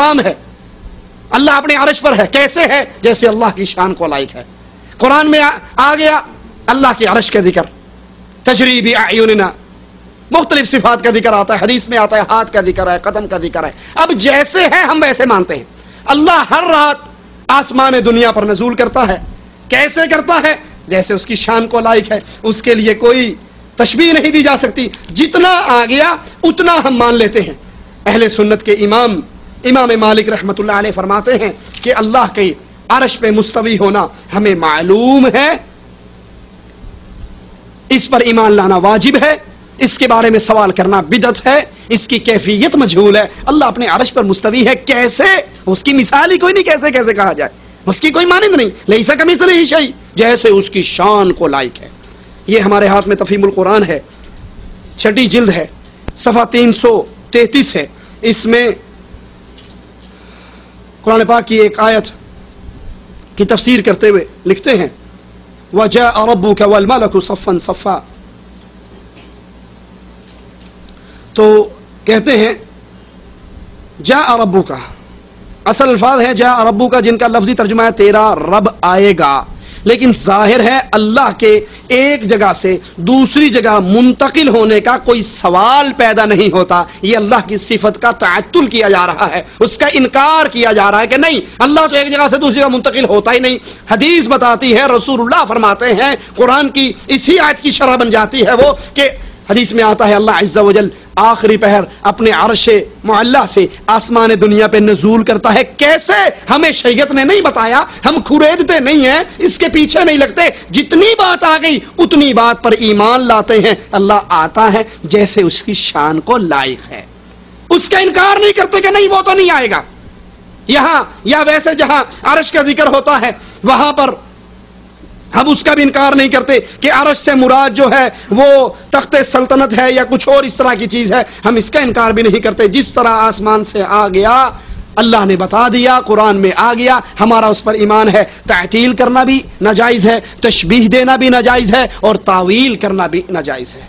حرام ہے. اللہ اپنے عرش پر ہے. کیسے ہے؟ جیسے اللہ کی شان کو لائق ہے. قرآن میں آ گیا اللہ کے عرش کا ذکر، تجری بأعیننا، مختلف صفات کا ذکر آتا ہے. حدیث میں آتا ہے ہاتھ کا ذکر ہے، قدم کا ذکر ہے. اب جیسے ہے ہم ویسے مانتے ہیں. اللہ ہر رات آسمان دنیا پر نزول کرتا ہے. کیسے کرتا ہے؟ جیسے اس کی شان کو لائق ہے. اس کے لیے کوئی تشبیہ نہیں دی جا سکتی. جتنا آ گیا اتنا ہم مان لیتے ہیں. اہل سنت کے امام مالک رحمت اللہ علیہ فرماتے ہیں کہ اللہ کے عرش پہ مستوی ہونا ہمیں معلوم ہے، اس پر ایمان لانا واجب ہے، اس کے بارے میں سوال کرنا بدعت ہے، اس کی کیفیت مجہول ہے. اللہ اپنے عرش پر مستوی ہے. کیسے؟ اس کی مثال ہی کوئی نہیں. کیسے کہا جائے؟ اس کی کوئی مانند نہیں. لیس کمثلہ شیء، جیسے اس کی شان کو لائق ہے. یہ ہمارے ہاتھ میں تفہیم القرآن ہے، 6 جلد ہے، صفحہ 333 ہے. اس میں قرآن پاک کی ایک آیت کی تفسیر کرتے ہوئے لکھتے ہیں وَجَاءَ رَبُّكَ وَالْمَلَكُ صَفًّا صَفًّا. تو کہتے ہیں جاء ربک، اصل الفاظ ہے جاء ربک، جن کا لفظی ترجمہ ہے تیرا رب آئے گا. لیکن ظاہر ہے اللہ کے ایک جگہ سے دوسری جگہ منتقل ہونے کا کوئی سوال پیدا نہیں ہوتا. یہ اللہ کی صفت کا تعطل کیا جا رہا ہے، اس کا انکار کیا جا رہا ہے کہ نہیں، اللہ تو ایک جگہ سے دوسری جگہ منتقل ہوتا ہی نہیں. حدیث بتاتی ہے، رسول اللہ فرماتے ہیں، قرآن کی اسی آیت کی شرح بن جاتی ہے وہ کہ حدیث میں آتا ہے اللہ عز و جل آخری پہر اپنے عرش معلیٰ سے آسمان دنیا پہ نزول کرتا ہے. کیسے؟ ہمیں شریعت نے نہیں بتایا، ہم کھریدتے نہیں ہیں، اس کے پیچھے نہیں لگتے. جتنی بات آ گئی اتنی بات پر ایمان لاتے ہیں. اللہ آتا ہے جیسے اس کی شان کو لائق ہے. اس کا انکار نہیں کرتے کہ نہیں وہ تو نہیں آئے گا یہاں، یا ویسے جہاں عرش کا ذکر ہوتا ہے وہاں پر ہم اس کا بھی انکار نہیں کرتے کہ عرش سے مراد جو ہے وہ تخت سلطنت ہے یا کچھ اور اس طرح کی چیز ہے. ہم اس کا انکار بھی نہیں کرتے. جس طرح آسمان سے آ گیا اللہ نے بتا دیا، قرآن میں آ گیا، ہمارا اس پر ایمان ہے. تعطیل کرنا بھی ناجائز ہے، تشبیہ دینا بھی ناجائز ہے، اور تعویل کرنا بھی ناجائز ہے.